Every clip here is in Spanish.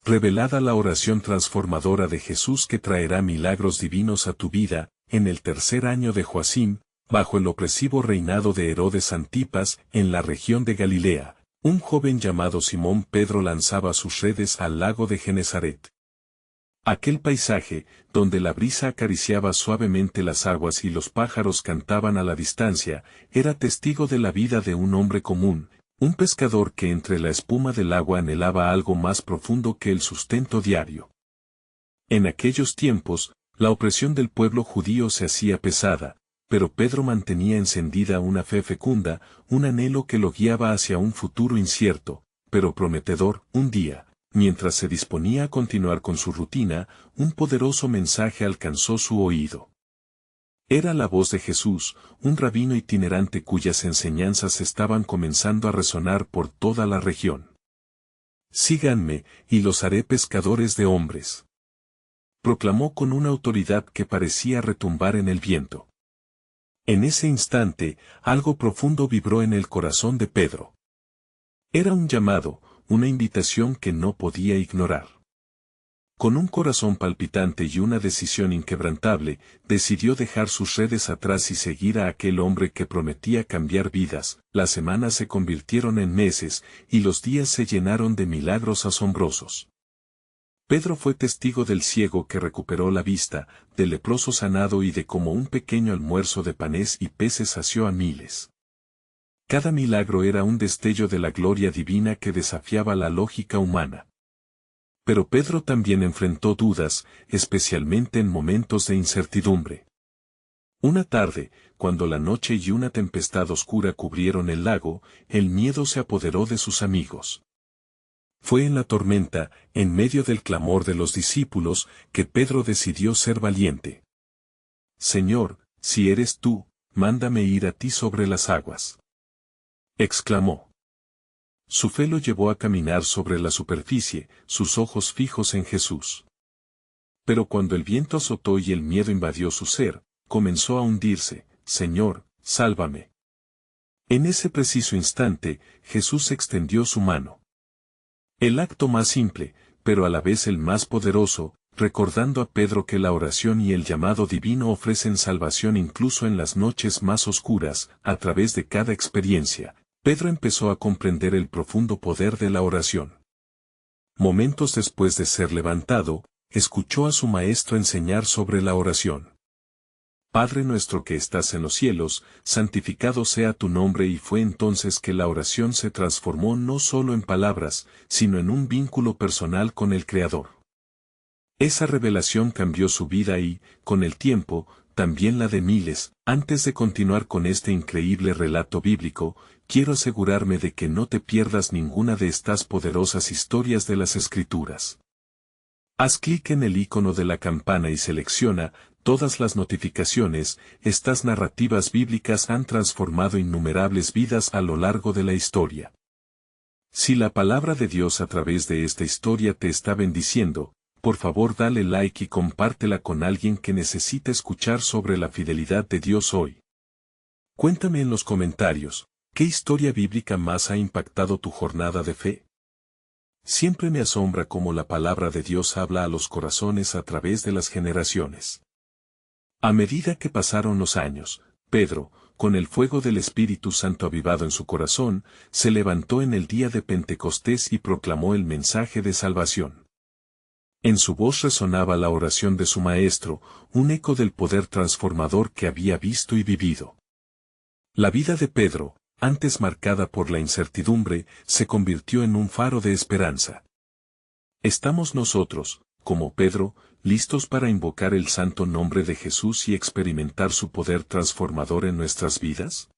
Revelada la oración transformadora de Jesús que traerá milagros divinos a tu vida, en el tercer año de Joacim, bajo el opresivo reinado de Herodes Antipas, en la región de Galilea, un joven llamado Simón Pedro lanzaba sus redes al lago de Genesaret. Aquel paisaje, donde la brisa acariciaba suavemente las aguas y los pájaros cantaban a la distancia, era testigo de la vida de un hombre común, un pescador que entre la espuma del agua anhelaba algo más profundo que el sustento diario. En aquellos tiempos, la opresión del pueblo judío se hacía pesada, pero Pedro mantenía encendida una fe fecunda, un anhelo que lo guiaba hacia un futuro incierto, pero prometedor. Un día, mientras se disponía a continuar con su rutina, un poderoso mensaje alcanzó su oído. Era la voz de Jesús, un rabino itinerante cuyas enseñanzas estaban comenzando a resonar por toda la región. Síganme, y los haré pescadores de hombres. Proclamó con una autoridad que parecía retumbar en el viento. En ese instante, algo profundo vibró en el corazón de Pedro. Era un llamado, una invitación que no podía ignorar. Con un corazón palpitante y una decisión inquebrantable, decidió dejar sus redes atrás y seguir a aquel hombre que prometía cambiar vidas. Las semanas se convirtieron en meses, y los días se llenaron de milagros asombrosos. Pedro fue testigo del ciego que recuperó la vista, del leproso sanado y de cómo un pequeño almuerzo de panes y peces sació a miles. Cada milagro era un destello de la gloria divina que desafiaba la lógica humana. Pero Pedro también enfrentó dudas, especialmente en momentos de incertidumbre. Una tarde, cuando la noche y una tempestad oscura cubrieron el lago, el miedo se apoderó de sus amigos. Fue en la tormenta, en medio del clamor de los discípulos, que Pedro decidió ser valiente. «Señor, si eres tú, mándame ir a ti sobre las aguas», exclamó. Su fe lo llevó a caminar sobre la superficie, sus ojos fijos en Jesús. Pero cuando el viento azotó y el miedo invadió su ser, comenzó a hundirse. «Señor, sálvame». En ese preciso instante, Jesús extendió su mano. El acto más simple, pero a la vez el más poderoso, recordando a Pedro que la oración y el llamado divino ofrecen salvación incluso en las noches más oscuras. A través de cada experiencia, Pedro empezó a comprender el profundo poder de la oración. Momentos después de ser levantado, escuchó a su maestro enseñar sobre la oración. «Padre nuestro que estás en los cielos, santificado sea tu nombre». Y fue entonces que la oración se transformó no solo en palabras, sino en un vínculo personal con el Creador. Esa revelación cambió su vida y, con el tiempo, también la de miles. Antes de continuar con este increíble relato bíblico, quiero asegurarme de que no te pierdas ninguna de estas poderosas historias de las Escrituras. Haz clic en el icono de la campana y selecciona todas las notificaciones. Estas narrativas bíblicas han transformado innumerables vidas a lo largo de la historia. Si la palabra de Dios a través de esta historia te está bendiciendo, por favor dale like y compártela con alguien que necesita escuchar sobre la fidelidad de Dios hoy. Cuéntame en los comentarios, ¿qué historia bíblica más ha impactado tu jornada de fe? Siempre me asombra cómo la palabra de Dios habla a los corazones a través de las generaciones. A medida que pasaron los años, Pedro, con el fuego del Espíritu Santo avivado en su corazón, se levantó en el día de Pentecostés y proclamó el mensaje de salvación. En su voz resonaba la oración de su maestro, un eco del poder transformador que había visto y vivido. La vida de Pedro, antes marcada por la incertidumbre, se convirtió en un faro de esperanza. ¿Estamos nosotros, como Pedro, listos para invocar el santo nombre de Jesús y experimentar su poder transformador en nuestras vidas?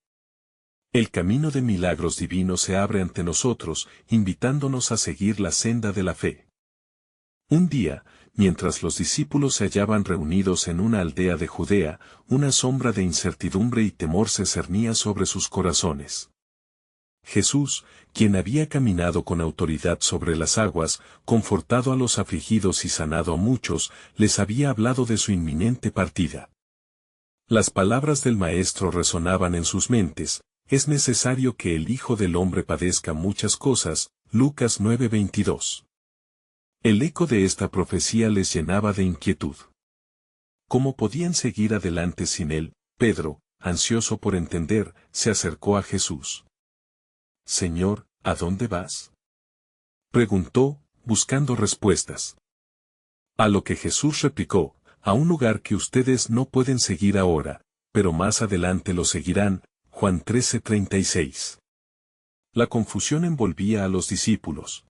El camino de milagros divinos se abre ante nosotros, invitándonos a seguir la senda de la fe. Un día, mientras los discípulos se hallaban reunidos en una aldea de Judea, una sombra de incertidumbre y temor se cernía sobre sus corazones. Jesús, quien había caminado con autoridad sobre las aguas, confortado a los afligidos y sanado a muchos, les había hablado de su inminente partida. Las palabras del Maestro resonaban en sus mentes: «Es necesario que el Hijo del Hombre padezca muchas cosas». Lucas 9:22. El eco de esta profecía les llenaba de inquietud. ¿Cómo podían seguir adelante sin él? Pedro, ansioso por entender, se acercó a Jesús. Señor, ¿a dónde vas? Preguntó, buscando respuestas. A lo que Jesús replicó, a un lugar que ustedes no pueden seguir ahora, pero más adelante lo seguirán. Juan 13:36. La confusión envolvía a los discípulos.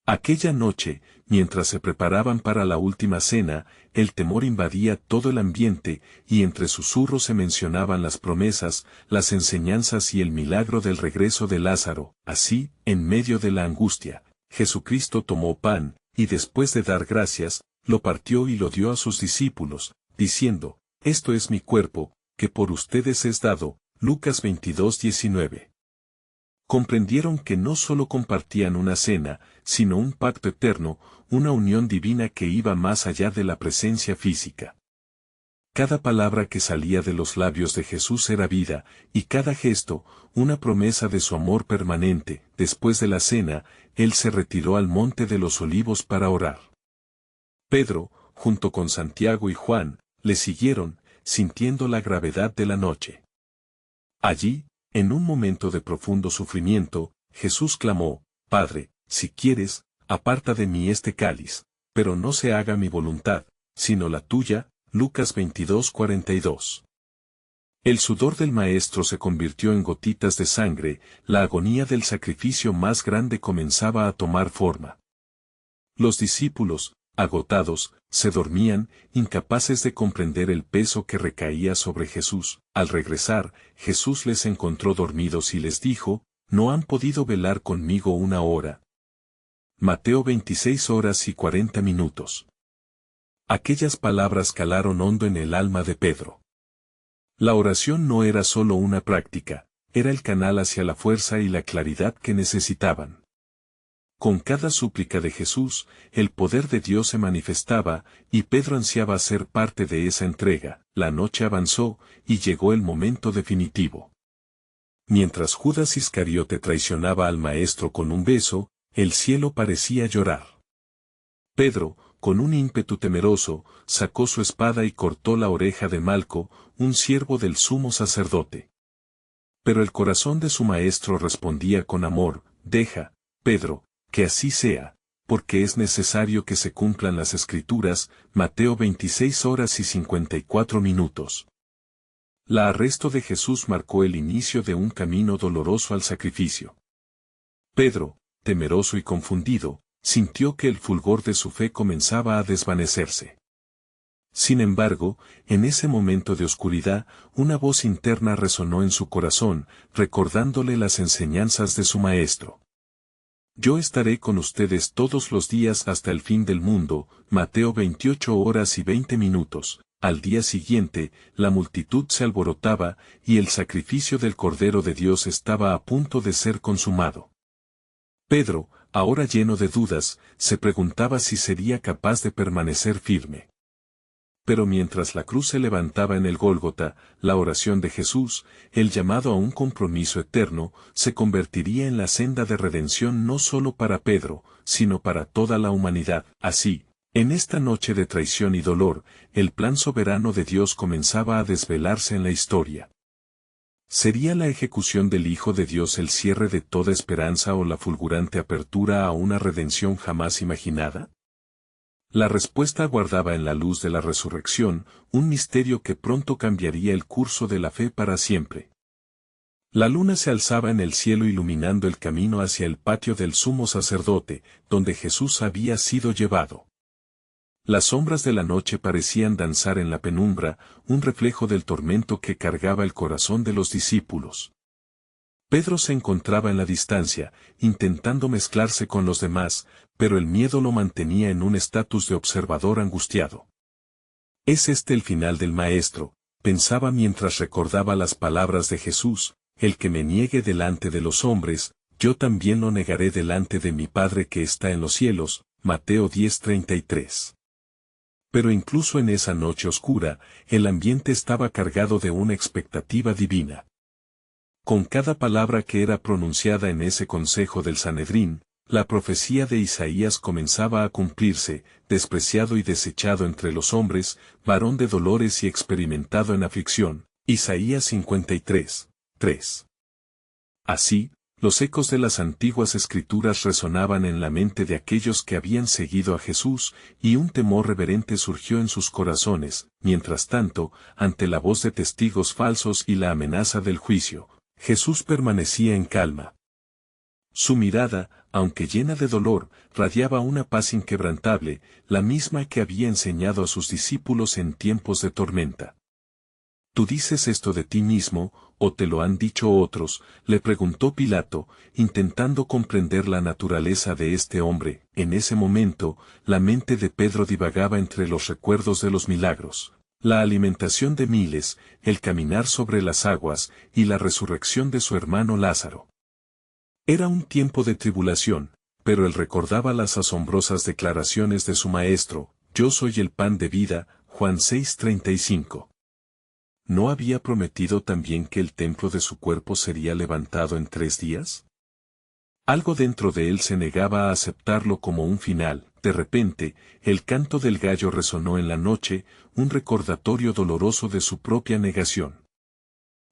Aquella noche, mientras se preparaban para la última cena, el temor invadía todo el ambiente, y entre susurros se mencionaban las promesas, las enseñanzas y el milagro del regreso de Lázaro. Así, en medio de la angustia, Jesucristo tomó pan, y después de dar gracias, lo partió y lo dio a sus discípulos, diciendo, «Esto es mi cuerpo, que por ustedes es dado». Lucas 22:19. Comprendieron que no solo compartían una cena, sino un pacto eterno, una unión divina que iba más allá de la presencia física. Cada palabra que salía de los labios de Jesús era vida, y cada gesto, una promesa de su amor permanente. Después de la cena, él se retiró al monte de los Olivos para orar. Pedro, junto con Santiago y Juan, le siguieron, sintiendo la gravedad de la noche. Allí, en un momento de profundo sufrimiento, Jesús clamó, «Padre, si quieres, aparta de mí este cáliz, pero no se haga mi voluntad, sino la tuya». Lucas 22:42. El sudor del Maestro se convirtió en gotitas de sangre, la agonía del sacrificio más grande comenzaba a tomar forma. Los discípulos, agotados, se dormían, incapaces de comprender el peso que recaía sobre Jesús. Al regresar, Jesús les encontró dormidos y les dijo, «¿No han podido velar conmigo una hora?» Mateo 26:40. Aquellas palabras calaron hondo en el alma de Pedro. La oración no era solo una práctica, era el canal hacia la fuerza y la claridad que necesitaban. Con cada súplica de Jesús, el poder de Dios se manifestaba, y Pedro ansiaba ser parte de esa entrega. La noche avanzó, y llegó el momento definitivo. Mientras Judas Iscariote traicionaba al Maestro con un beso, el cielo parecía llorar. Pedro, con un ímpetu temeroso, sacó su espada y cortó la oreja de Malco, un siervo del sumo sacerdote. Pero el corazón de su Maestro respondía con amor, «Deja, Pedro, que así sea, porque es necesario que se cumplan las Escrituras». Mateo 26:54. La arresto de Jesús marcó el inicio de un camino doloroso al sacrificio. Pedro, temeroso y confundido, sintió que el fulgor de su fe comenzaba a desvanecerse. Sin embargo, en ese momento de oscuridad, una voz interna resonó en su corazón, recordándole las enseñanzas de su Maestro. «Yo estaré con ustedes todos los días hasta el fin del mundo». Mateo 28:20. Al día siguiente, la multitud se alborotaba, y el sacrificio del Cordero de Dios estaba a punto de ser consumado. Pedro, ahora lleno de dudas, se preguntaba si sería capaz de permanecer firme. Pero mientras la cruz se levantaba en el Gólgota, la oración de Jesús, el llamado a un compromiso eterno, se convertiría en la senda de redención no solo para Pedro, sino para toda la humanidad. Así, en esta noche de traición y dolor, el plan soberano de Dios comenzaba a desvelarse en la historia. ¿Sería la ejecución del Hijo de Dios el cierre de toda esperanza o la fulgurante apertura a una redención jamás imaginada? La respuesta aguardaba en la luz de la resurrección, un misterio que pronto cambiaría el curso de la fe para siempre. La luna se alzaba en el cielo iluminando el camino hacia el patio del sumo sacerdote, donde Jesús había sido llevado. Las sombras de la noche parecían danzar en la penumbra, un reflejo del tormento que cargaba el corazón de los discípulos. Pedro se encontraba en la distancia, intentando mezclarse con los demás, pero el miedo lo mantenía en un estatus de observador angustiado. «¿Es este el final del Maestro?», pensaba mientras recordaba las palabras de Jesús, «El que me niegue delante de los hombres, yo también lo negaré delante de mi Padre que está en los cielos». Mateo 10:33. Pero incluso en esa noche oscura, el ambiente estaba cargado de una expectativa divina. Con cada palabra que era pronunciada en ese consejo del Sanedrín, La profecía de Isaías comenzaba a cumplirse, despreciado y desechado entre los hombres, varón de dolores y experimentado en aflicción. Isaías 53, 3. Así, los ecos de las antiguas escrituras resonaban en la mente de aquellos que habían seguido a Jesús, y un temor reverente surgió en sus corazones. Mientras tanto, ante la voz de testigos falsos y la amenaza del juicio, Jesús permanecía en calma. Su mirada, aunque llena de dolor, radiaba una paz inquebrantable, la misma que había enseñado a sus discípulos en tiempos de tormenta. ¿Tú dices esto de ti mismo, o te lo han dicho otros?, le preguntó Pilato, intentando comprender la naturaleza de este hombre. En ese momento, la mente de Pedro divagaba entre los recuerdos de los milagros, la alimentación de miles, el caminar sobre las aguas, y la resurrección de su hermano Lázaro. Era un tiempo de tribulación, pero él recordaba las asombrosas declaraciones de su maestro: yo soy el pan de vida, Juan 6:35. ¿No había prometido también que el templo de su cuerpo sería levantado en 3 días? Algo dentro de él se negaba a aceptarlo como un final. De repente, el canto del gallo resonó en la noche, un recordatorio doloroso de su propia negación.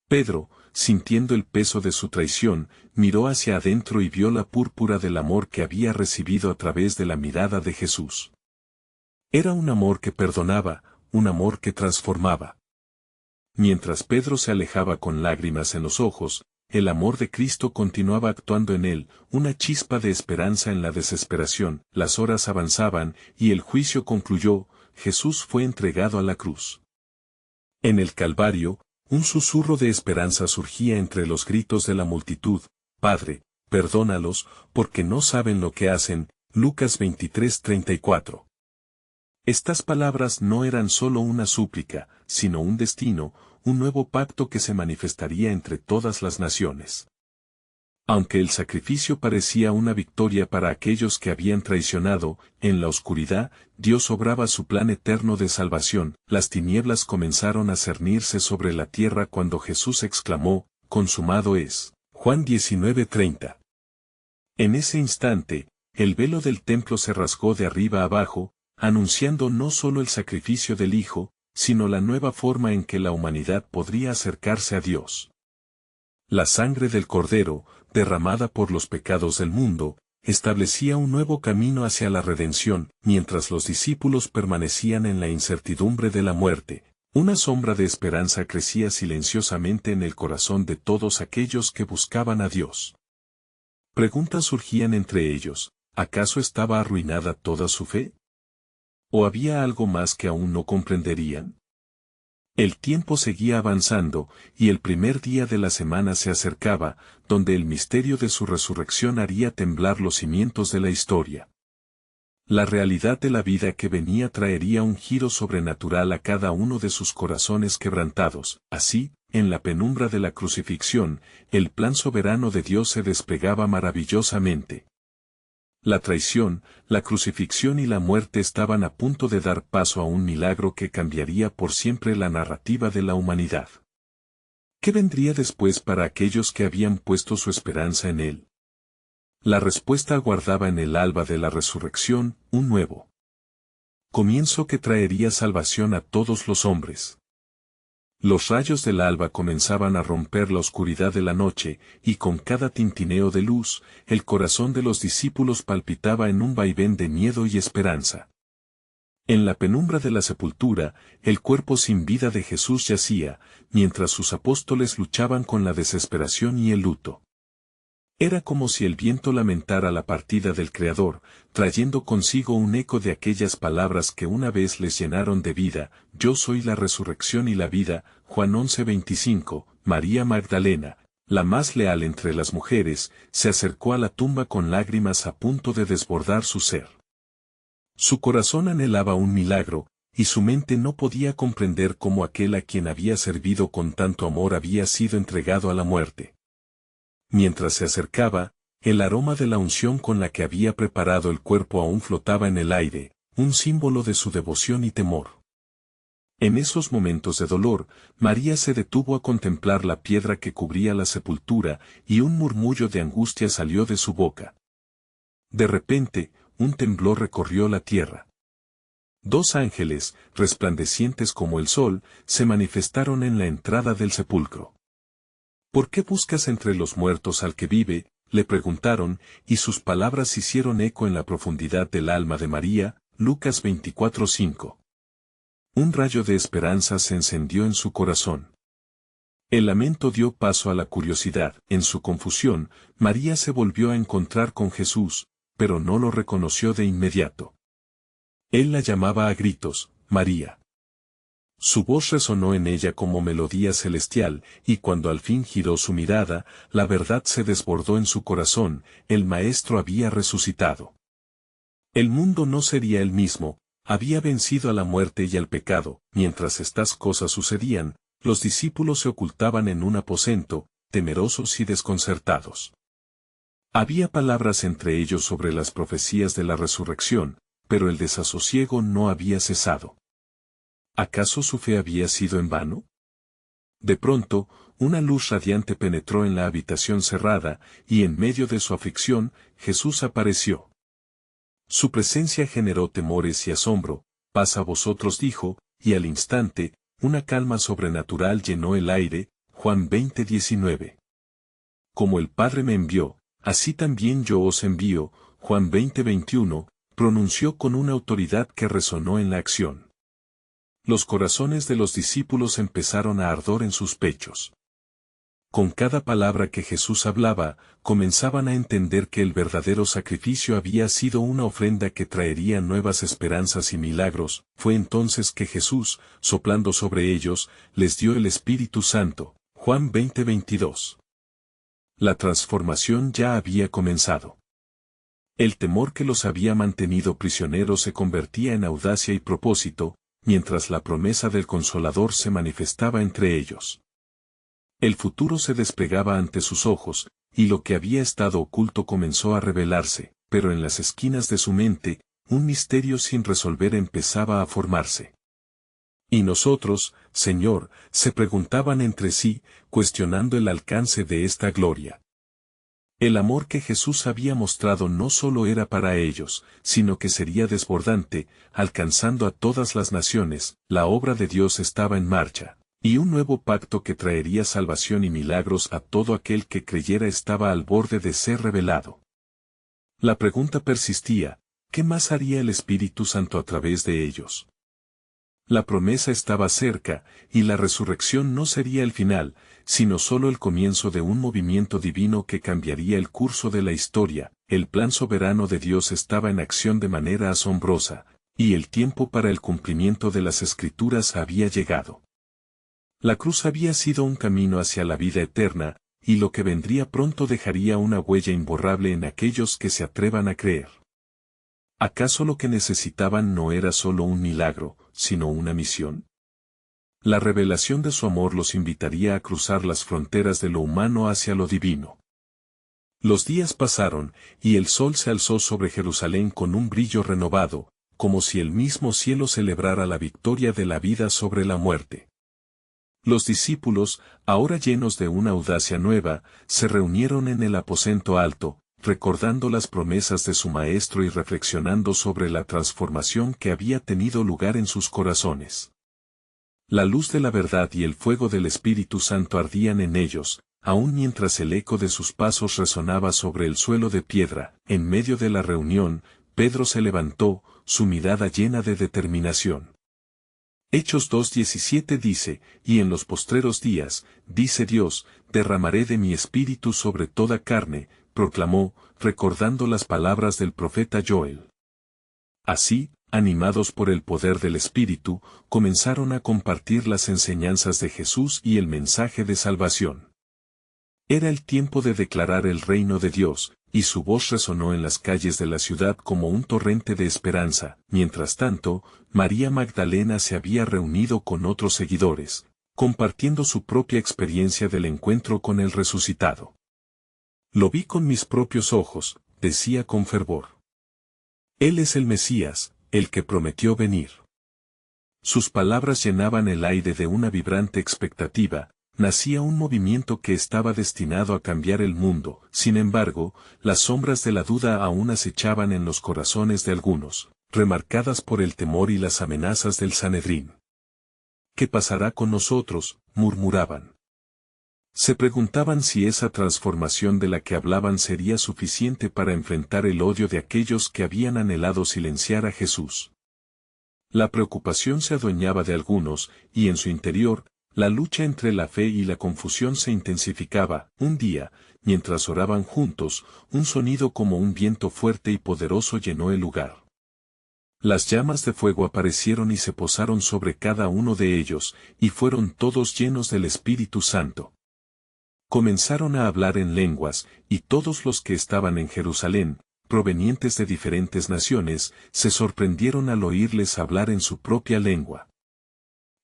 Pedro, sintiendo el peso de su traición, miró hacia adentro y vio la púrpura del amor que había recibido a través de la mirada de Jesús. Era un amor que perdonaba, un amor que transformaba. Mientras Pedro se alejaba con lágrimas en los ojos, el amor de Cristo continuaba actuando en él, una chispa de esperanza en la desesperación. Las horas avanzaban, y el juicio concluyó. Jesús fue entregado a la cruz. En el Calvario, un susurro de esperanza surgía entre los gritos de la multitud: Padre, perdónalos, porque no saben lo que hacen. Lucas 23:34. Estas palabras no eran solo una súplica, sino un destino, un nuevo pacto que se manifestaría entre todas las naciones. Aunque el sacrificio parecía una victoria para aquellos que habían traicionado, en la oscuridad, Dios obraba su plan eterno de salvación. Las tinieblas comenzaron a cernirse sobre la tierra cuando Jesús exclamó: consumado es. Juan 19:30. En ese instante, el velo del templo se rasgó de arriba abajo, anunciando no solo el sacrificio del Hijo, sino la nueva forma en que la humanidad podría acercarse a Dios. La sangre del Cordero, derramada por los pecados del mundo, establecía un nuevo camino hacia la redención. Mientras los discípulos permanecían en la incertidumbre de la muerte, una sombra de esperanza crecía silenciosamente en el corazón de todos aquellos que buscaban a Dios. Preguntas surgían entre ellos: ¿acaso estaba arruinada toda su fe? ¿O había algo más que aún no comprenderían? El tiempo seguía avanzando, y el primer día de la semana se acercaba, donde el misterio de su resurrección haría temblar los cimientos de la historia. La realidad de la vida que venía traería un giro sobrenatural a cada uno de sus corazones quebrantados. Así, en la penumbra de la crucifixión, el plan soberano de Dios se desplegaba maravillosamente. La traición, la crucifixión y la muerte estaban a punto de dar paso a un milagro que cambiaría por siempre la narrativa de la humanidad. ¿Qué vendría después para aquellos que habían puesto su esperanza en él? La respuesta aguardaba en el alba de la resurrección, un nuevo comienzo que traería salvación a todos los hombres. Los rayos del alba comenzaban a romper la oscuridad de la noche, y con cada tintineo de luz, el corazón de los discípulos palpitaba en un vaivén de miedo y esperanza. En la penumbra de la sepultura, el cuerpo sin vida de Jesús yacía, mientras sus apóstoles luchaban con la desesperación y el luto. Era como si el viento lamentara la partida del Creador, trayendo consigo un eco de aquellas palabras que una vez les llenaron de vida: yo soy la resurrección y la vida. Juan 11:25. María Magdalena, la más leal entre las mujeres, se acercó a la tumba con lágrimas a punto de desbordar su ser. Su corazón anhelaba un milagro, y su mente no podía comprender cómo aquel a quien había servido con tanto amor había sido entregado a la muerte. Mientras se acercaba, el aroma de la unción con la que había preparado el cuerpo aún flotaba en el aire, un símbolo de su devoción y temor. En esos momentos de dolor, María se detuvo a contemplar la piedra que cubría la sepultura, y un murmullo de angustia salió de su boca. De repente, un temblor recorrió la tierra. Dos ángeles, resplandecientes como el sol, se manifestaron en la entrada del sepulcro. ¿Por qué buscas entre los muertos al que vive?, le preguntaron, y sus palabras hicieron eco en la profundidad del alma de María. Lucas 24:5. Un rayo de esperanza se encendió en su corazón. El lamento dio paso a la curiosidad. En su confusión, María se volvió a encontrar con Jesús, pero no lo reconoció de inmediato. Él la llamaba a gritos, María. Su voz resonó en ella como melodía celestial, y cuando al fin giró su mirada, la verdad se desbordó en su corazón: el Maestro había resucitado. El mundo no sería el mismo, había vencido a la muerte y al pecado. Mientras estas cosas sucedían, los discípulos se ocultaban en un aposento, temerosos y desconcertados. Había palabras entre ellos sobre las profecías de la resurrección, pero el desasosiego no había cesado. ¿Acaso su fe había sido en vano? De pronto, una luz radiante penetró en la habitación cerrada, y en medio de su aflicción, Jesús apareció. Su presencia generó temores y asombro. Paz a vosotros, dijo, y al instante, una calma sobrenatural llenó el aire. Juan 20:19. Como el Padre me envió, así también yo os envío. Juan 20:21, pronunció con una autoridad que resonó en la acción. Los corazones de los discípulos empezaron a ardor en sus pechos. Con cada palabra que Jesús hablaba, comenzaban a entender que el verdadero sacrificio había sido una ofrenda que traería nuevas esperanzas y milagros. Fue entonces que Jesús, soplando sobre ellos, les dio el Espíritu Santo. Juan 20:22. La transformación ya había comenzado. El temor que los había mantenido prisioneros se convertía en audacia y propósito, mientras la promesa del Consolador se manifestaba entre ellos. El futuro se desplegaba ante sus ojos, y lo que había estado oculto comenzó a revelarse, pero en las esquinas de su mente, un misterio sin resolver empezaba a formarse. ¿Y nosotros, Señor?, se preguntaban entre sí, cuestionando el alcance de esta gloria. El amor que Jesús había mostrado no solo era para ellos, sino que sería desbordante, alcanzando a todas las naciones. La obra de Dios estaba en marcha, y un nuevo pacto que traería salvación y milagros a todo aquel que creyera estaba al borde de ser revelado. La pregunta persistía: ¿qué más haría el Espíritu Santo a través de ellos? La promesa estaba cerca, y la resurrección no sería el final, sino solo el comienzo de un movimiento divino que cambiaría el curso de la historia. El plan soberano de Dios estaba en acción de manera asombrosa, y el tiempo para el cumplimiento de las Escrituras había llegado. La cruz había sido un camino hacia la vida eterna, y lo que vendría pronto dejaría una huella imborrable en aquellos que se atrevan a creer. ¿Acaso lo que necesitaban no era solo un milagro, sino una misión? La revelación de su amor los invitaría a cruzar las fronteras de lo humano hacia lo divino. Los días pasaron, y el sol se alzó sobre Jerusalén con un brillo renovado, como si el mismo cielo celebrara la victoria de la vida sobre la muerte. Los discípulos, ahora llenos de una audacia nueva, se reunieron en el aposento alto, recordando las promesas de su Maestro y reflexionando sobre la transformación que había tenido lugar en sus corazones. La luz de la verdad y el fuego del Espíritu Santo ardían en ellos, aun mientras el eco de sus pasos resonaba sobre el suelo de piedra. En medio de la reunión, Pedro se levantó, su mirada llena de determinación. Hechos 2:17 dice: y en los postreros días, dice Dios, derramaré de mi espíritu sobre toda carne, proclamó, recordando las palabras del profeta Joel. Así, animados por el poder del Espíritu, comenzaron a compartir las enseñanzas de Jesús y el mensaje de salvación. Era el tiempo de declarar el reino de Dios, y su voz resonó en las calles de la ciudad como un torrente de esperanza. Mientras tanto, María Magdalena se había reunido con otros seguidores, compartiendo su propia experiencia del encuentro con el resucitado. Lo vi con mis propios ojos, decía con fervor. Él es el Mesías, el que prometió venir. Sus palabras llenaban el aire de una vibrante expectativa, nacía un movimiento que estaba destinado a cambiar el mundo. Sin embargo, las sombras de la duda aún acechaban en los corazones de algunos, remarcadas por el temor y las amenazas del Sanedrín. ¿Qué pasará con nosotros?, murmuraban. Se preguntaban si esa transformación de la que hablaban sería suficiente para enfrentar el odio de aquellos que habían anhelado silenciar a Jesús. La preocupación se adueñaba de algunos, y en su interior, la lucha entre la fe y la confusión se intensificaba. Un día, mientras oraban juntos, un sonido como un viento fuerte y poderoso llenó el lugar. Las llamas de fuego aparecieron y se posaron sobre cada uno de ellos, y fueron todos llenos del Espíritu Santo. Comenzaron a hablar en lenguas, y todos los que estaban en Jerusalén, provenientes de diferentes naciones, se sorprendieron al oírles hablar en su propia lengua.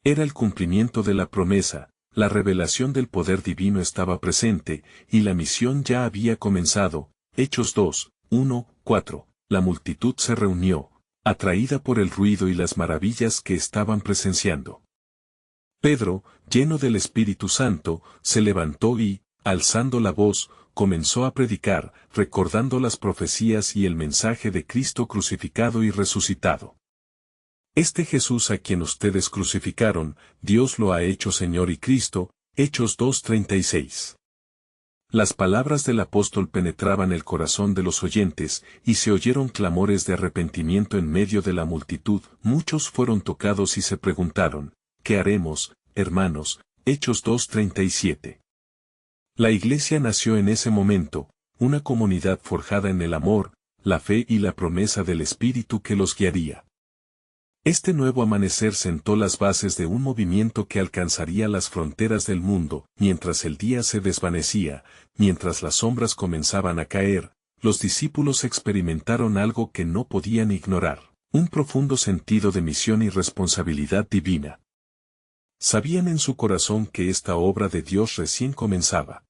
Era el cumplimiento de la promesa, la revelación del poder divino estaba presente, y la misión ya había comenzado. Hechos 2, 1, 4. La multitud se reunió, atraída por el ruido y las maravillas que estaban presenciando. Pedro, lleno del Espíritu Santo, se levantó y, alzando la voz, comenzó a predicar, recordando las profecías y el mensaje de Cristo crucificado y resucitado. Este Jesús a quien ustedes crucificaron, Dios lo ha hecho Señor y Cristo. Hechos 2:36. Las palabras del apóstol penetraban el corazón de los oyentes, y se oyeron clamores de arrepentimiento en medio de la multitud. Muchos fueron tocados y se preguntaron, ¿qué haremos, hermanos? Hechos 2:37. La iglesia nació en ese momento, una comunidad forjada en el amor, la fe y la promesa del Espíritu que los guiaría. Este nuevo amanecer sentó las bases de un movimiento que alcanzaría las fronteras del mundo. Mientras el día se desvanecía, mientras las sombras comenzaban a caer, los discípulos experimentaron algo que no podían ignorar, un profundo sentido de misión y responsabilidad divina. Sabían en su corazón que esta obra de Dios recién comenzaba.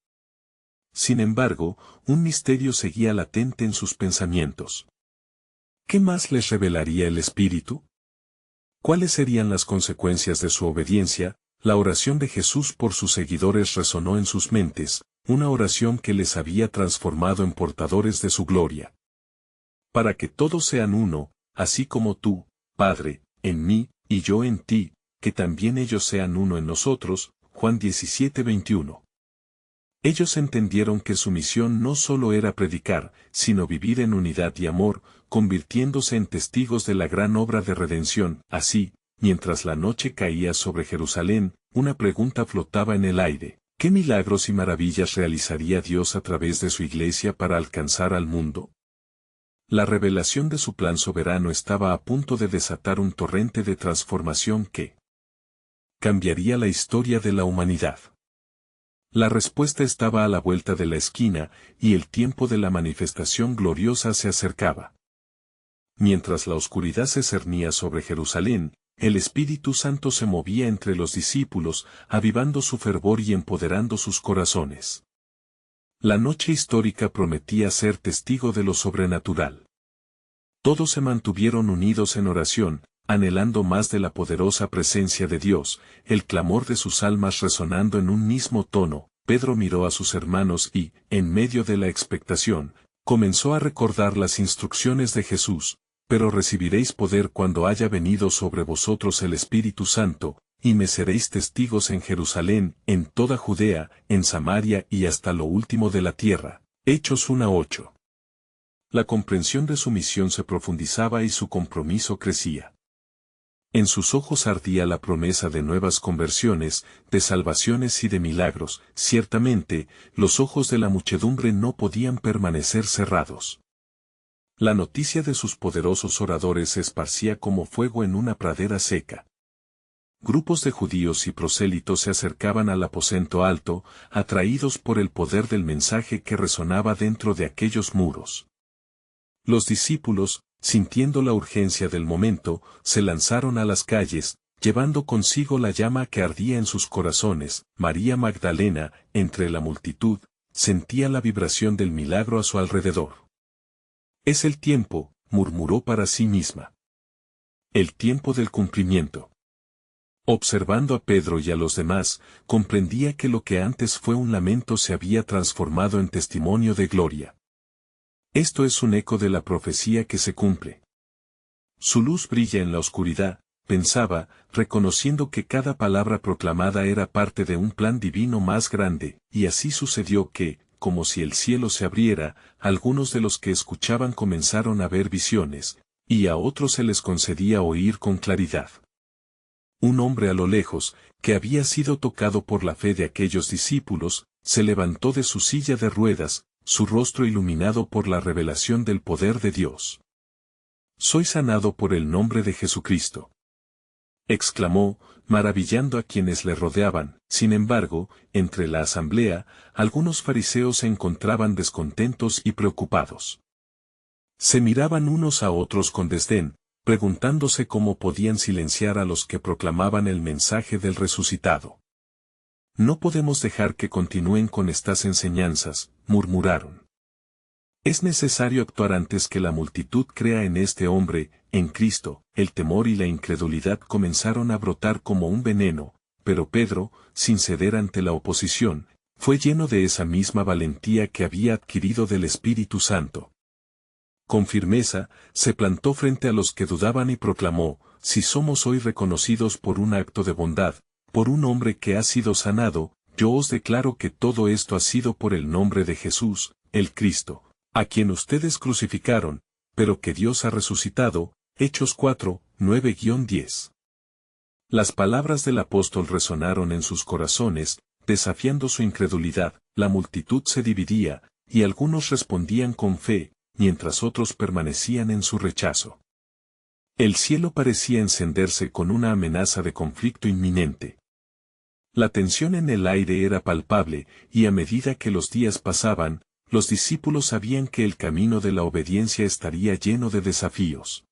Sin embargo, un misterio seguía latente en sus pensamientos. ¿Qué más les revelaría el Espíritu? ¿Cuáles serían las consecuencias de su obediencia? La oración de Jesús por sus seguidores resonó en sus mentes, una oración que les había transformado en portadores de su gloria. Para que todos sean uno, así como tú, Padre, en mí, y yo en ti, que también ellos sean uno en nosotros. Juan 17:21. Ellos entendieron que su misión no solo era predicar, sino vivir en unidad y amor, convirtiéndose en testigos de la gran obra de redención. Así, mientras la noche caía sobre Jerusalén, una pregunta flotaba en el aire: ¿qué milagros y maravillas realizaría Dios a través de su iglesia para alcanzar al mundo? La revelación de su plan soberano estaba a punto de desatar un torrente de transformación que cambiaría la historia de la humanidad. La respuesta estaba a la vuelta de la esquina, y el tiempo de la manifestación gloriosa se acercaba. Mientras la oscuridad se cernía sobre Jerusalén, el Espíritu Santo se movía entre los discípulos, avivando su fervor y empoderando sus corazones. La noche histórica prometía ser testigo de lo sobrenatural. Todos se mantuvieron unidos en oración, anhelando más de la poderosa presencia de Dios, el clamor de sus almas resonando en un mismo tono. Pedro miró a sus hermanos y, en medio de la expectación, comenzó a recordar las instrucciones de Jesús: pero recibiréis poder cuando haya venido sobre vosotros el Espíritu Santo, y me seréis testigos en Jerusalén, en toda Judea, en Samaria y hasta lo último de la tierra. Hechos 1:8. La comprensión de su misión se profundizaba y su compromiso crecía. En sus ojos ardía la promesa de nuevas conversiones, de salvaciones y de milagros. Ciertamente, los ojos de la muchedumbre no podían permanecer cerrados. La noticia de sus poderosos oradores se esparcía como fuego en una pradera seca. Grupos de judíos y prosélitos se acercaban al aposento alto, atraídos por el poder del mensaje que resonaba dentro de aquellos muros. Los discípulos, sintiendo la urgencia del momento, se lanzaron a las calles, llevando consigo la llama que ardía en sus corazones. María Magdalena, entre la multitud, sentía la vibración del milagro a su alrededor. «Es el tiempo», murmuró para sí misma. «El tiempo del cumplimiento». Observando a Pedro y a los demás, comprendía que lo que antes fue un lamento se había transformado en testimonio de gloria. Esto es un eco de la profecía que se cumple. Su luz brilla en la oscuridad, pensaba, reconociendo que cada palabra proclamada era parte de un plan divino más grande, y así sucedió que, como si el cielo se abriera, algunos de los que escuchaban comenzaron a ver visiones, y a otros se les concedía oír con claridad. Un hombre a lo lejos, que había sido tocado por la fe de aquellos discípulos, se levantó de su silla de ruedas, su rostro iluminado por la revelación del poder de Dios. «Soy sanado por el nombre de Jesucristo», exclamó, maravillando a quienes le rodeaban. Sin embargo, entre la asamblea, algunos fariseos se encontraban descontentos y preocupados. Se miraban unos a otros con desdén, preguntándose cómo podían silenciar a los que proclamaban el mensaje del resucitado. «No podemos dejar que continúen con estas enseñanzas», murmuraron. «Es necesario actuar antes que la multitud crea en este hombre, en Cristo». El temor y la incredulidad comenzaron a brotar como un veneno, pero Pedro, sin ceder ante la oposición, fue lleno de esa misma valentía que había adquirido del Espíritu Santo. Con firmeza, se plantó frente a los que dudaban y proclamó: «Si somos hoy reconocidos por un acto de bondad, por un hombre que ha sido sanado, yo os declaro que todo esto ha sido por el nombre de Jesús, el Cristo, a quien ustedes crucificaron, pero que Dios ha resucitado». Hechos 4, 9-10. Las palabras del apóstol resonaron en sus corazones, desafiando su incredulidad. La multitud se dividía, y algunos respondían con fe, mientras otros permanecían en su rechazo. El cielo parecía encenderse con una amenaza de conflicto inminente. La tensión en el aire era palpable, y a medida que los días pasaban, los discípulos sabían que el camino de la obediencia estaría lleno de desafíos.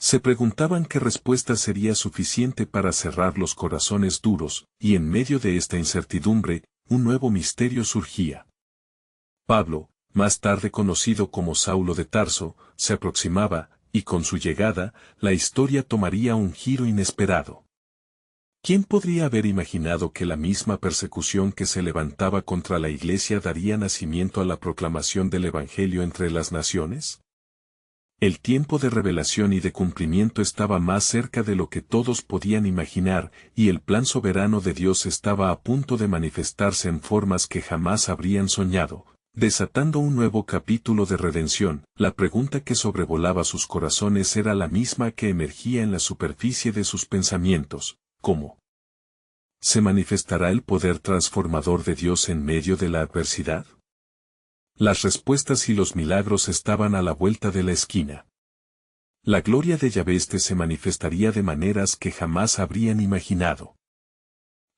Se preguntaban qué respuesta sería suficiente para cerrar los corazones duros, y en medio de esta incertidumbre, un nuevo misterio surgía. Pablo, más tarde conocido como Saulo de Tarso, se aproximaba, y con su llegada, la historia tomaría un giro inesperado. ¿Quién podría haber imaginado que la misma persecución que se levantaba contra la Iglesia daría nacimiento a la proclamación del Evangelio entre las naciones? El tiempo de revelación y de cumplimiento estaba más cerca de lo que todos podían imaginar, y el plan soberano de Dios estaba a punto de manifestarse en formas que jamás habrían soñado, desatando un nuevo capítulo de redención. La pregunta que sobrevolaba sus corazones era la misma que emergía en la superficie de sus pensamientos: ¿cómo se manifestará el poder transformador de Dios en medio de la adversidad? Las respuestas y los milagros estaban a la vuelta de la esquina. La gloria de Yahvé se manifestaría de maneras que jamás habrían imaginado.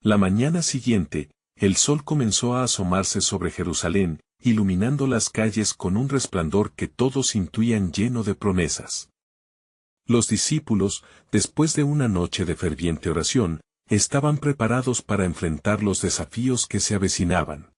La mañana siguiente, el sol comenzó a asomarse sobre Jerusalén, iluminando las calles con un resplandor que todos intuían lleno de promesas. Los discípulos, después de una noche de ferviente oración, estaban preparados para enfrentar los desafíos que se avecinaban.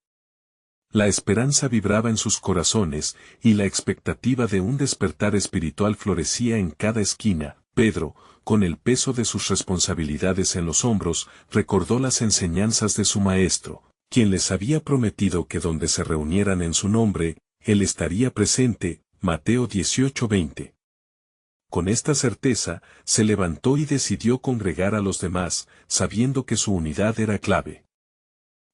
La esperanza vibraba en sus corazones, y la expectativa de un despertar espiritual florecía en cada esquina. Pedro, con el peso de sus responsabilidades en los hombros, recordó las enseñanzas de su maestro, quien les había prometido que donde se reunieran en su nombre, él estaría presente. Mateo 18:20. Con esta certeza, se levantó y decidió congregar a los demás, sabiendo que su unidad era clave.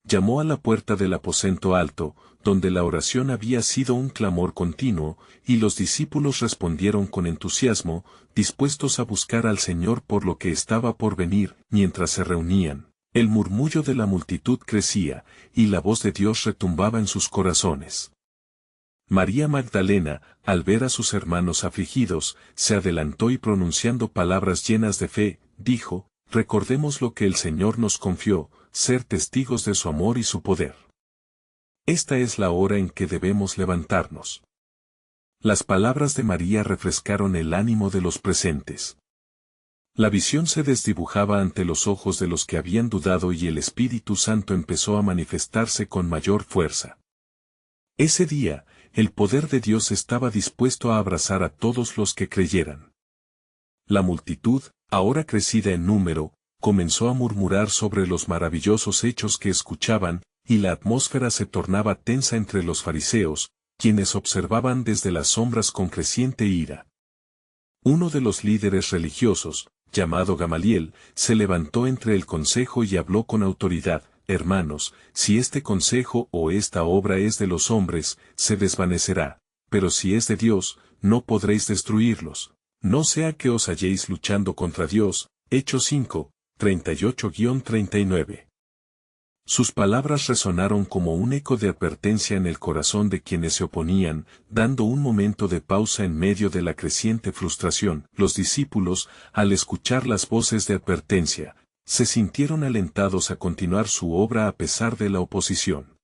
Llamó a la puerta del aposento alto, donde la oración había sido un clamor continuo, y los discípulos respondieron con entusiasmo, dispuestos a buscar al Señor por lo que estaba por venir. Mientras se reunían, el murmullo de la multitud crecía, y la voz de Dios retumbaba en sus corazones. María Magdalena, al ver a sus hermanos afligidos, se adelantó y pronunciando palabras llenas de fe, dijo: «Recordemos lo que el Señor nos confió, ser testigos de su amor y su poder. Esta es la hora en que debemos levantarnos». Las palabras de María refrescaron el ánimo de los presentes. La visión se desdibujaba ante los ojos de los que habían dudado y el Espíritu Santo empezó a manifestarse con mayor fuerza. Ese día, el poder de Dios estaba dispuesto a abrazar a todos los que creyeran. La multitud, ahora crecida en número, comenzó a murmurar sobre los maravillosos hechos que escuchaban, y la atmósfera se tornaba tensa entre los fariseos, quienes observaban desde las sombras con creciente ira. Uno de los líderes religiosos, llamado Gamaliel, se levantó entre el consejo y habló con autoridad: hermanos, si este consejo o esta obra es de los hombres, se desvanecerá, pero si es de Dios, no podréis destruirlos. No sea que os halléis luchando contra Dios. Hechos 5, 38-39. Sus palabras resonaron como un eco de advertencia en el corazón de quienes se oponían, dando un momento de pausa en medio de la creciente frustración. Los discípulos, al escuchar las voces de advertencia, se sintieron alentados a continuar su obra a pesar de la oposición.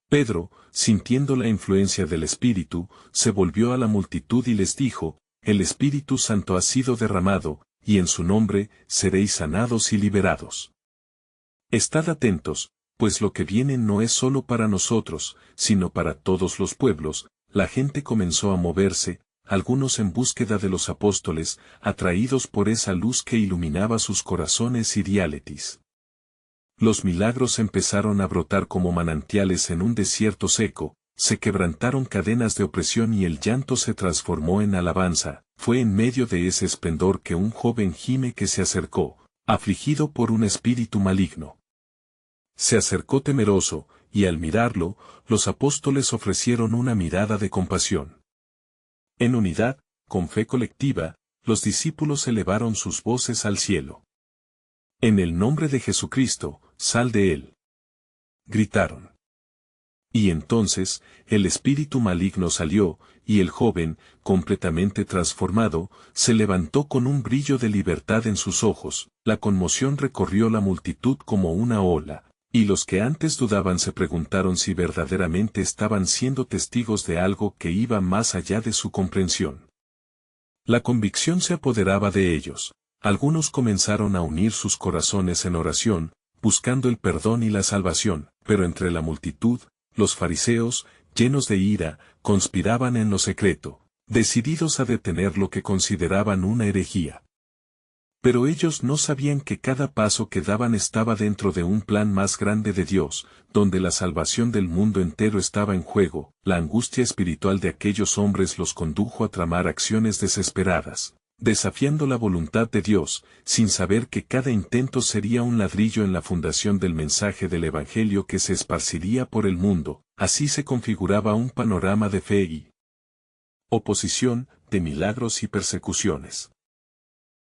Pedro, sintiendo la influencia del Espíritu, se volvió a la multitud y les dijo: el Espíritu Santo ha sido derramado, y en su nombre seréis sanados y liberados. Estad atentos, pues lo que viene no es solo para nosotros, sino para todos los pueblos. La gente comenzó a moverse, algunos en búsqueda de los apóstoles, atraídos por esa luz que iluminaba sus corazones y diáletis. Los milagros empezaron a brotar como manantiales en un desierto seco, se quebrantaron cadenas de opresión y el llanto se transformó en alabanza. Fue en medio de ese esplendor que un joven gime que se acercó, afligido por un espíritu maligno. Se acercó temeroso, y al mirarlo, los apóstoles ofrecieron una mirada de compasión. En unidad, con fe colectiva, los discípulos elevaron sus voces al cielo. En el nombre de Jesucristo, sal de él. Gritaron. Y entonces, el espíritu maligno salió, y el joven, completamente transformado, se levantó con un brillo de libertad en sus ojos. La conmoción recorrió la multitud como una ola, y los que antes dudaban se preguntaron si verdaderamente estaban siendo testigos de algo que iba más allá de su comprensión. La convicción se apoderaba de ellos. Algunos comenzaron a unir sus corazones en oración, buscando el perdón y la salvación, pero entre la multitud, los fariseos, llenos de ira, conspiraban en lo secreto, decididos a detener lo que consideraban una herejía. Pero ellos no sabían que cada paso que daban estaba dentro de un plan más grande de Dios, donde la salvación del mundo entero estaba en juego. La angustia espiritual de aquellos hombres los condujo a tramar acciones desesperadas, desafiando la voluntad de Dios, sin saber que cada intento sería un ladrillo en la fundación del mensaje del Evangelio que se esparciría por el mundo. Así se configuraba un panorama de fe y oposición, de milagros y persecuciones.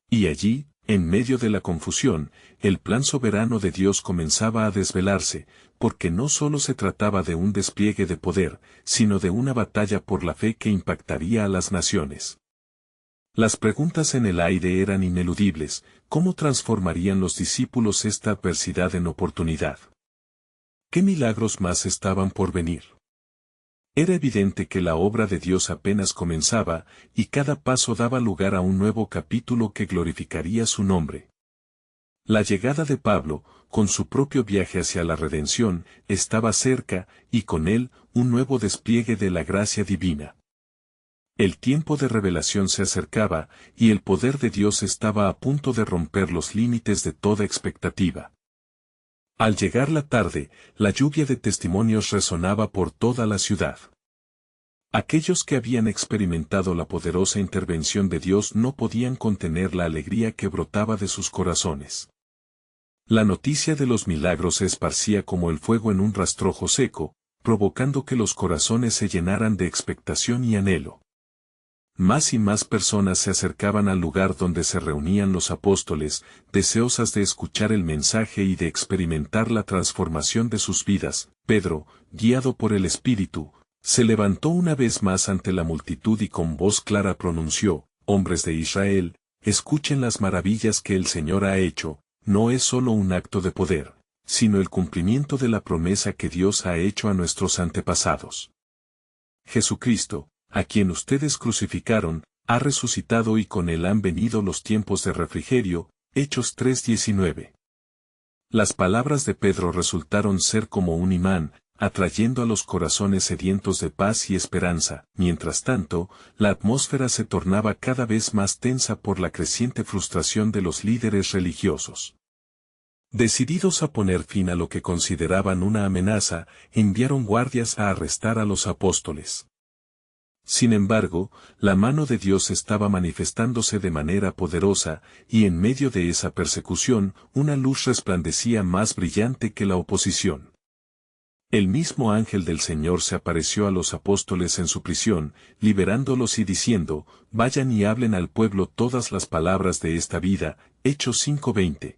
Y allí, en medio de la confusión, el plan soberano de Dios comenzaba a desvelarse, porque no solo se trataba de un despliegue de poder, sino de una batalla por la fe que impactaría a las naciones. Las preguntas en el aire eran ineludibles: ¿cómo transformarían los discípulos esta adversidad en oportunidad? ¿Qué milagros más estaban por venir? Era evidente que la obra de Dios apenas comenzaba, y cada paso daba lugar a un nuevo capítulo que glorificaría su nombre. La llegada de Pablo, con su propio viaje hacia la redención, estaba cerca, y con él, un nuevo despliegue de la gracia divina. El tiempo de revelación se acercaba, y el poder de Dios estaba a punto de romper los límites de toda expectativa. Al llegar la tarde, la lluvia de testimonios resonaba por toda la ciudad. Aquellos que habían experimentado la poderosa intervención de Dios no podían contener la alegría que brotaba de sus corazones. La noticia de los milagros se esparcía como el fuego en un rastrojo seco, provocando que los corazones se llenaran de expectación y anhelo. Más y más personas se acercaban al lugar donde se reunían los apóstoles, deseosas de escuchar el mensaje y de experimentar la transformación de sus vidas. Pedro, guiado por el Espíritu, se levantó una vez más ante la multitud y con voz clara pronunció: hombres de Israel, escuchen las maravillas que el Señor ha hecho. No es solo un acto de poder, sino el cumplimiento de la promesa que Dios ha hecho a nuestros antepasados. Jesucristo, a quien ustedes crucificaron, ha resucitado y con él han venido los tiempos de refrigerio. Hechos 3:19. Las palabras de Pedro resultaron ser como un imán, atrayendo a los corazones sedientos de paz y esperanza. Mientras tanto, la atmósfera se tornaba cada vez más tensa por la creciente frustración de los líderes religiosos. Decididos a poner fin a lo que consideraban una amenaza, enviaron guardias a arrestar a los apóstoles. Sin embargo, la mano de Dios estaba manifestándose de manera poderosa, y en medio de esa persecución, una luz resplandecía más brillante que la oposición. El mismo ángel del Señor se apareció a los apóstoles en su prisión, liberándolos y diciendo, vayan y hablen al pueblo todas las palabras de esta vida. Hechos 5:20.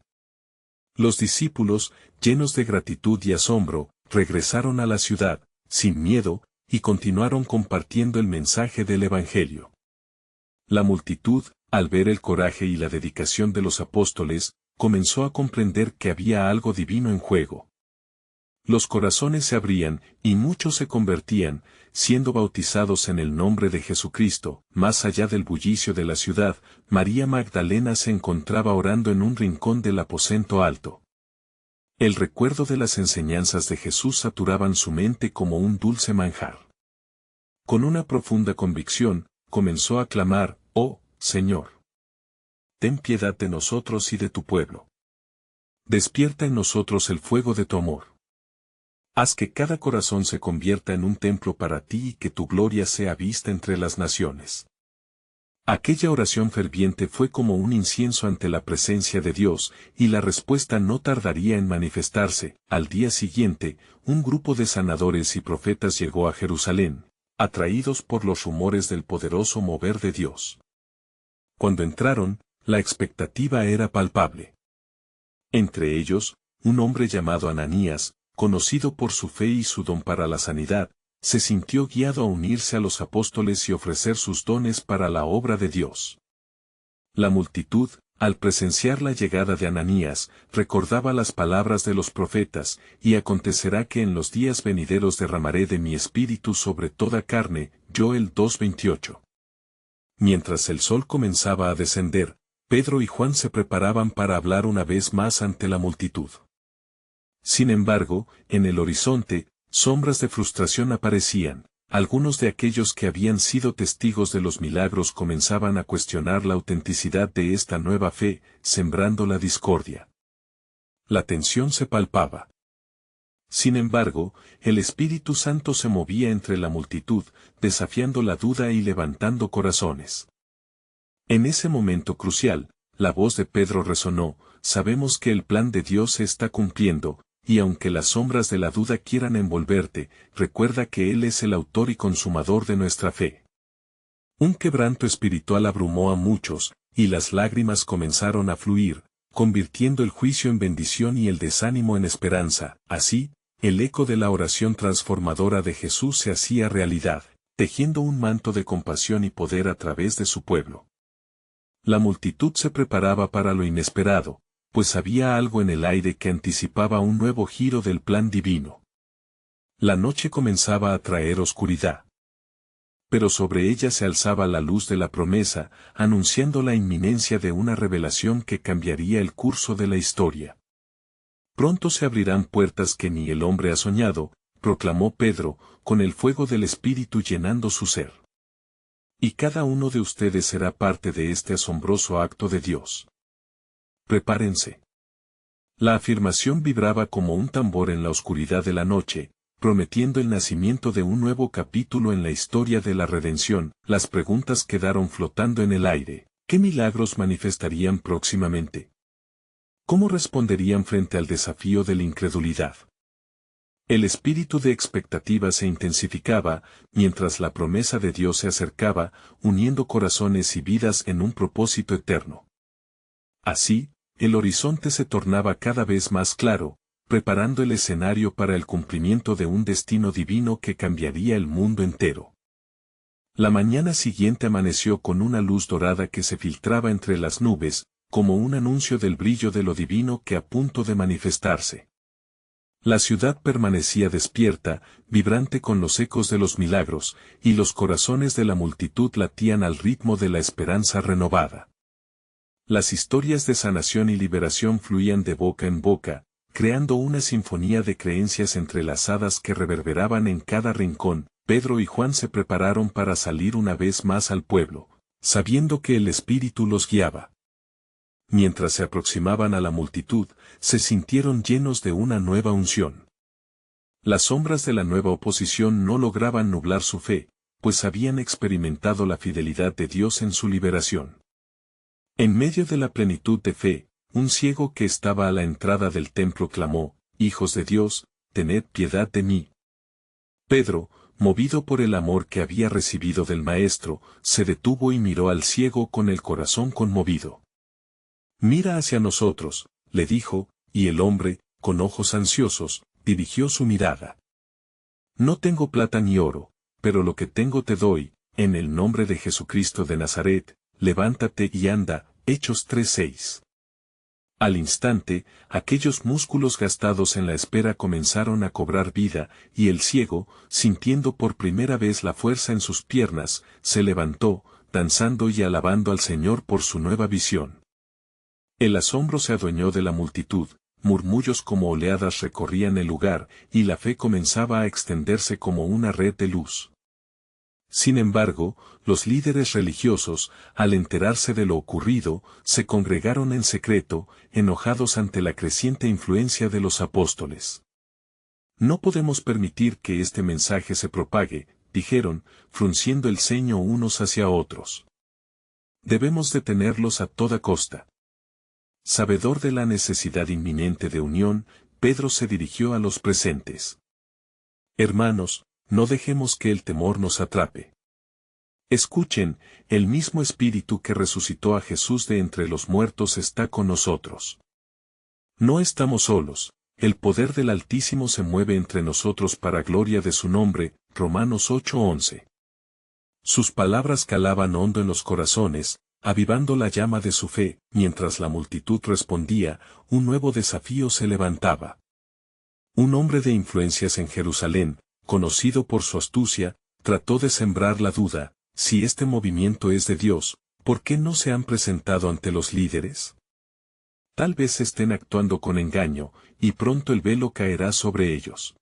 Los discípulos, llenos de gratitud y asombro, regresaron a la ciudad, sin miedo, y continuaron compartiendo el mensaje del Evangelio. La multitud, al ver el coraje y la dedicación de los apóstoles, comenzó a comprender que había algo divino en juego. Los corazones se abrían, y muchos se convertían, siendo bautizados en el nombre de Jesucristo. Más allá del bullicio de la ciudad, María Magdalena se encontraba orando en un rincón del aposento alto. El recuerdo de las enseñanzas de Jesús saturaban su mente como un dulce manjar. Con una profunda convicción, comenzó a clamar, «Oh, Señor! Ten piedad de nosotros y de tu pueblo. Despierta en nosotros el fuego de tu amor. Haz que cada corazón se convierta en un templo para ti y que tu gloria sea vista entre las naciones». Aquella oración ferviente fue como un incienso ante la presencia de Dios, y la respuesta no tardaría en manifestarse. Al día siguiente, un grupo de sanadores y profetas llegó a Jerusalén, atraídos por los rumores del poderoso mover de Dios. Cuando entraron, la expectativa era palpable. Entre ellos, un hombre llamado Ananías, conocido por su fe y su don para la sanidad, se sintió guiado a unirse a los apóstoles y ofrecer sus dones para la obra de Dios. La multitud, al presenciar la llegada de Ananías, recordaba las palabras de los profetas, y acontecerá que en los días venideros derramaré de mi espíritu sobre toda carne. Joel 2:28. Mientras el sol comenzaba a descender, Pedro y Juan se preparaban para hablar una vez más ante la multitud. Sin embargo, en el horizonte, sombras de frustración aparecían. Algunos de aquellos que habían sido testigos de los milagros comenzaban a cuestionar la autenticidad de esta nueva fe, sembrando la discordia. La tensión se palpaba. Sin embargo, el Espíritu Santo se movía entre la multitud, desafiando la duda y levantando corazones. En ese momento crucial, la voz de Pedro resonó: sabemos que el plan de Dios se está cumpliendo, y aunque las sombras de la duda quieran envolverte, recuerda que Él es el autor y consumador de nuestra fe. Un quebranto espiritual abrumó a muchos, y las lágrimas comenzaron a fluir, convirtiendo el juicio en bendición y el desánimo en esperanza. Así, el eco de la oración transformadora de Jesús se hacía realidad, tejiendo un manto de compasión y poder a través de su pueblo. La multitud se preparaba para lo inesperado, pues había algo en el aire que anticipaba un nuevo giro del plan divino. La noche comenzaba a traer oscuridad. Pero sobre ella se alzaba la luz de la promesa, anunciando la inminencia de una revelación que cambiaría el curso de la historia. Pronto se abrirán puertas que ni el hombre ha soñado, proclamó Pedro, con el fuego del Espíritu llenando su ser. Y cada uno de ustedes será parte de este asombroso acto de Dios. Prepárense. La afirmación vibraba como un tambor en la oscuridad de la noche, prometiendo el nacimiento de un nuevo capítulo en la historia de la redención. Las preguntas quedaron flotando en el aire. ¿Qué milagros manifestarían próximamente? ¿Cómo responderían frente al desafío de la incredulidad? El espíritu de expectativa se intensificaba, mientras la promesa de Dios se acercaba, uniendo corazones y vidas en un propósito eterno. Así, el horizonte se tornaba cada vez más claro, preparando el escenario para el cumplimiento de un destino divino que cambiaría el mundo entero. La mañana siguiente amaneció con una luz dorada que se filtraba entre las nubes, como un anuncio del brillo de lo divino que a punto de manifestarse. La ciudad permanecía despierta, vibrante con los ecos de los milagros, y los corazones de la multitud latían al ritmo de la esperanza renovada. Las historias de sanación y liberación fluían de boca en boca, creando una sinfonía de creencias entrelazadas que reverberaban en cada rincón. Pedro y Juan se prepararon para salir una vez más al pueblo, sabiendo que el Espíritu los guiaba. mientras se aproximaban a la multitud, se sintieron llenos de una nueva unción. Las sombras de la nueva oposición no lograban nublar su fe, pues habían experimentado la fidelidad de Dios en su liberación. En medio de la plenitud de fe, un ciego que estaba a la entrada del templo clamó: «Hijos de Dios, tened piedad de mí». Pedro, movido por el amor que había recibido del Maestro, se detuvo y miró al ciego con el corazón conmovido. «Mira hacia nosotros», le dijo, y el hombre, con ojos ansiosos, dirigió su mirada. «No tengo plata ni oro, pero lo que tengo te doy, en el nombre de Jesucristo de Nazaret, levántate y anda». Hechos 3:6. Al instante, aquellos músculos gastados en la espera comenzaron a cobrar vida, y el ciego, sintiendo por primera vez la fuerza en sus piernas, se levantó, danzando y alabando al Señor por su nueva visión. El asombro se adueñó de la multitud, murmullos como oleadas recorrían el lugar, y la fe comenzaba a extenderse como una red de luz. Sin embargo, los líderes religiosos, al enterarse de lo ocurrido, se congregaron en secreto, enojados ante la creciente influencia de los apóstoles. «No podemos permitir que este mensaje se propague», dijeron, frunciendo el ceño unos hacia otros. «Debemos detenerlos a toda costa». Sabedor de la necesidad inminente de unión, Pedro se dirigió a los presentes. «Hermanos, no dejemos que el temor nos atrape. Escuchen, el mismo Espíritu que resucitó a Jesús de entre los muertos está con nosotros. No estamos solos, el poder del Altísimo se mueve entre nosotros para gloria de su nombre». Romanos 8:11. Sus palabras calaban hondo en los corazones, avivando la llama de su fe. Mientras la multitud respondía, un nuevo desafío se levantaba. Un hombre de influencias en Jerusalén, conocido por su astucia, trató de sembrar la duda: si este movimiento es de Dios, ¿por qué no se han presentado ante los líderes? Tal vez estén actuando con engaño, y pronto el velo caerá sobre ellos.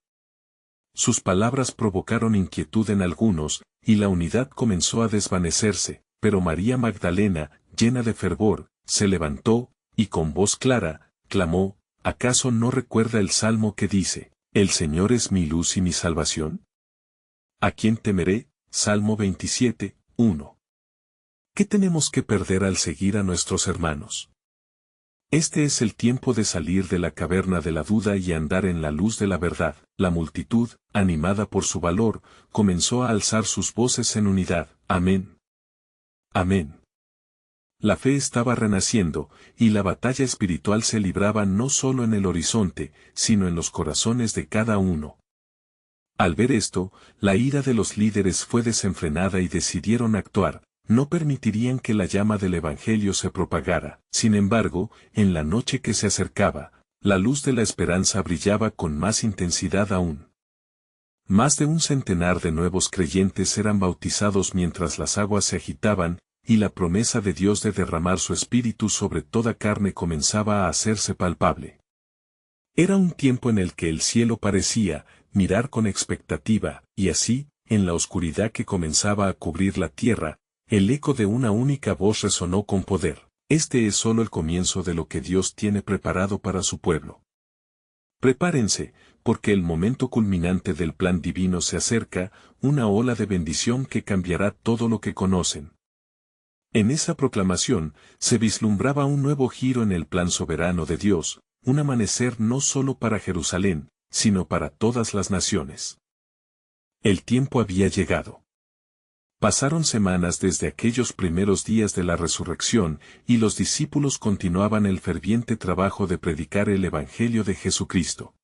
Sus palabras provocaron inquietud en algunos, y la unidad comenzó a desvanecerse, pero María Magdalena, llena de fervor, se levantó, y con voz clara, clamó: ¿acaso no recuerda el salmo que dice: «El Señor es mi luz y mi salvación? ¿A quién temeré?». Salmo 27:1. ¿Qué tenemos que perder al seguir a nuestros hermanos? Este es el tiempo de salir de la caverna de la duda y andar en la luz de la verdad. La multitud, animada por su valor, comenzó a alzar sus voces en unidad: «Amén. Amén». La fe estaba renaciendo, y la batalla espiritual se libraba no solo en el horizonte, sino en los corazones de cada uno. Al ver esto, la ira de los líderes fue desenfrenada y decidieron actuar. No permitirían que la llama del Evangelio se propagara. Sin embargo, en la noche que se acercaba, la luz de la esperanza brillaba con más intensidad aún. Más de 100 de nuevos creyentes eran bautizados mientras las aguas se agitaban, y la promesa de Dios de derramar su Espíritu sobre toda carne comenzaba a hacerse palpable. Era un tiempo en el que el cielo parecía mirar con expectativa, y así, en la oscuridad que comenzaba a cubrir la tierra, el eco de una única voz resonó con poder: «Este es solo el comienzo de lo que Dios tiene preparado para su pueblo. Prepárense, porque el momento culminante del plan divino se acerca, una ola de bendición que cambiará todo lo que conocen». En esa proclamación, se vislumbraba un nuevo giro en el plan soberano de Dios, un amanecer no solo para Jerusalén, sino para todas las naciones. El tiempo había llegado. Pasaron semanas desde aquellos primeros días de la resurrección, y los discípulos continuaban el ferviente trabajo de predicar el Evangelio de Jesucristo.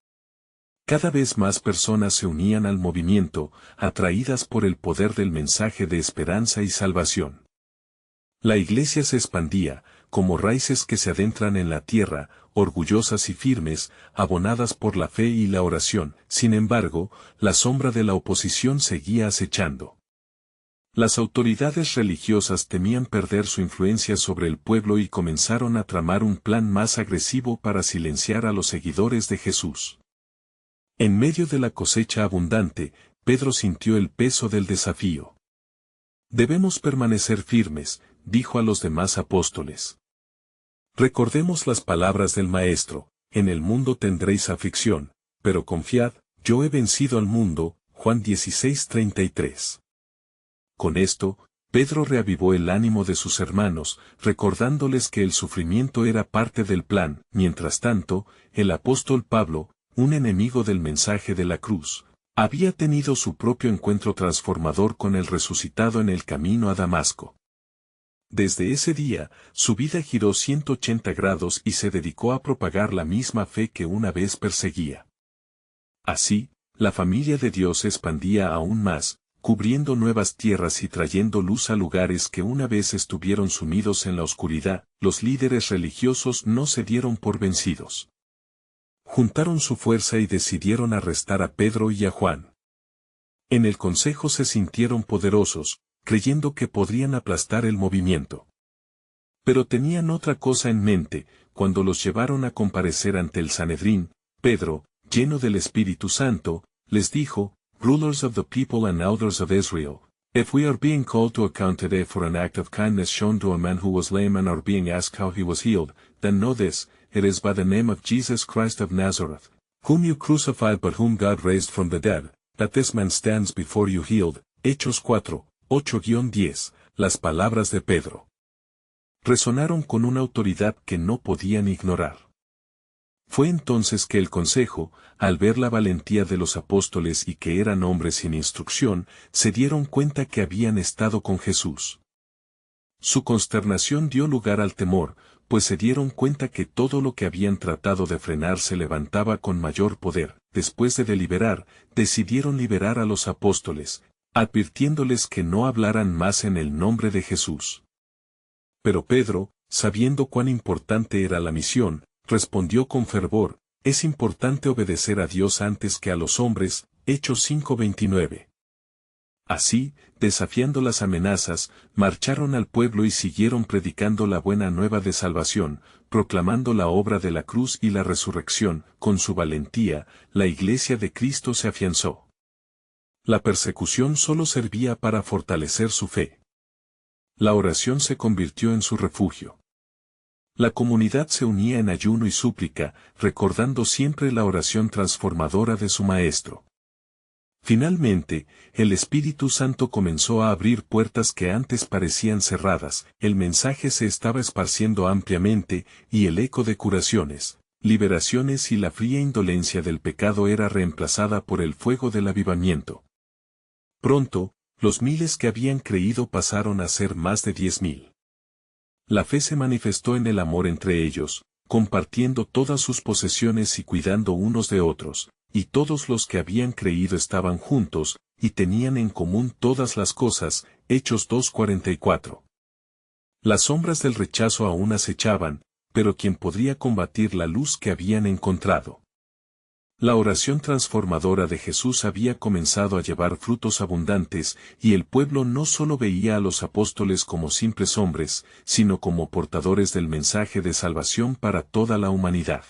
Cada vez más personas se unían al movimiento, atraídas por el poder del mensaje de esperanza y salvación. La iglesia se expandía, como raíces que se adentran en la tierra, orgullosas y firmes, abonadas por la fe y la oración. Sin embargo, la sombra de la oposición seguía acechando. Las autoridades religiosas temían perder su influencia sobre el pueblo y comenzaron a tramar un plan más agresivo para silenciar a los seguidores de Jesús. En medio de la cosecha abundante, Pedro sintió el peso del desafío. «Debemos permanecer firmes», dijo a los demás apóstoles. Recordemos las palabras del Maestro: en el mundo tendréis aflicción, pero confiad, yo he vencido al mundo. Juan 16:33. Con esto, Pedro reavivó el ánimo de sus hermanos, recordándoles que el sufrimiento era parte del plan. Mientras tanto, el apóstol Pablo, un enemigo del mensaje de la cruz, había tenido su propio encuentro transformador con el resucitado en el camino a Damasco. Desde ese día, su vida giró 180 grados y se dedicó a propagar la misma fe que una vez perseguía. Así, la familia de Dios se expandía aún más, cubriendo nuevas tierras y trayendo luz a lugares que una vez estuvieron sumidos en la oscuridad. Los líderes religiosos no se dieron por vencidos. Juntaron su fuerza y decidieron arrestar a Pedro y a Juan. En el consejo se sintieron poderosos, creyendo que podrían aplastar el movimiento. Pero tenían otra cosa en mente. Cuando los llevaron a comparecer ante el Sanedrín, Pedro, lleno del Espíritu Santo, les dijo: Rulers of the people and elders of Israel, if we are being called to account today for an act of kindness shown to a man who was lame and are being asked how he was healed, then know this: it is by the name of Jesus Christ of Nazareth, whom you crucified but whom God raised from the dead, that this man stands before you healed. Hechos 4, 8-10. Las palabras de Pedro resonaron con una autoridad que no podían ignorar. Fue entonces que el consejo, al ver la valentía de los apóstoles y que eran hombres sin instrucción, se dieron cuenta que habían estado con Jesús. Su consternación dio lugar al temor, pues se dieron cuenta que todo lo que habían tratado de frenar se levantaba con mayor poder. Después de deliberar, decidieron liberar a los apóstoles, advirtiéndoles que no hablaran más en el nombre de Jesús. Pero Pedro, sabiendo cuán importante era la misión, respondió con fervor: es importante obedecer a Dios antes que a los hombres. Hechos 5:29. Así, desafiando las amenazas, marcharon al pueblo y siguieron predicando la buena nueva de salvación, proclamando la obra de la cruz y la resurrección. Con su valentía, la Iglesia de Cristo se afianzó. La persecución solo servía para fortalecer su fe. La oración se convirtió en su refugio. La comunidad se unía en ayuno y súplica, recordando siempre la oración transformadora de su Maestro. Finalmente, el Espíritu Santo comenzó a abrir puertas que antes parecían cerradas. El mensaje se estaba esparciendo ampliamente, y el eco de curaciones, liberaciones y la fría indolencia del pecado era reemplazada por el fuego del avivamiento. Pronto, los miles que habían creído pasaron a ser más de 10,000. La fe se manifestó en el amor entre ellos, compartiendo todas sus posesiones y cuidando unos de otros, y todos los que habían creído estaban juntos, y tenían en común todas las cosas. Hechos 2:44. Las sombras del rechazo aún acechaban, pero ¿quién podría combatir la luz que habían encontrado? La oración transformadora de Jesús había comenzado a llevar frutos abundantes, y el pueblo no solo veía a los apóstoles como simples hombres, sino como portadores del mensaje de salvación para toda la humanidad.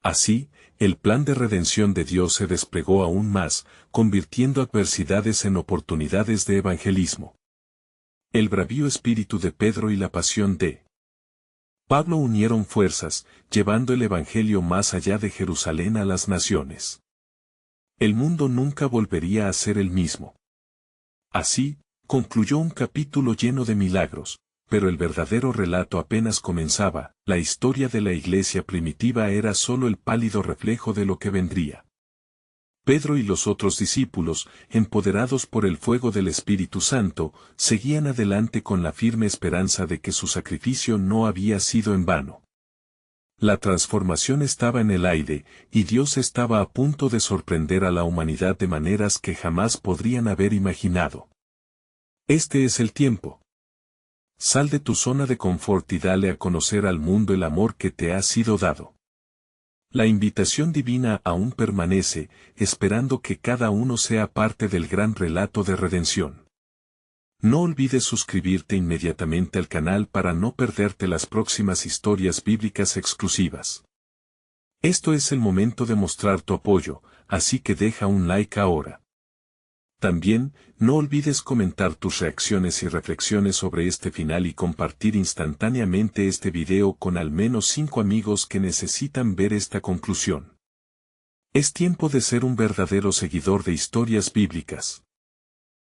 Así, el plan de redención de Dios se desplegó aún más, convirtiendo adversidades en oportunidades de evangelismo. El bravío espíritu de Pedro y la pasión de Pablo unieron fuerzas, llevando el Evangelio más allá de Jerusalén a las naciones. El mundo nunca volvería a ser el mismo. Así, concluyó un capítulo lleno de milagros, pero el verdadero relato apenas comenzaba. La historia de la iglesia primitiva era solo el pálido reflejo de lo que vendría. Pedro y los otros discípulos, empoderados por el fuego del Espíritu Santo, seguían adelante con la firme esperanza de que su sacrificio no había sido en vano. La transformación estaba en el aire, y Dios estaba a punto de sorprender a la humanidad de maneras que jamás podrían haber imaginado. Este es el tiempo. Sal de tu zona de confort y dale a conocer al mundo el amor que te ha sido dado. La invitación divina aún permanece, esperando que cada uno sea parte del gran relato de redención. No olvides suscribirte inmediatamente al canal para no perderte las próximas historias bíblicas exclusivas. Esto es el momento de mostrar tu apoyo, así que deja un like ahora. También, no olvides comentar tus reacciones y reflexiones sobre este final y compartir instantáneamente este video con al menos 5 amigos que necesitan ver esta conclusión. Es tiempo de ser un verdadero seguidor de historias bíblicas.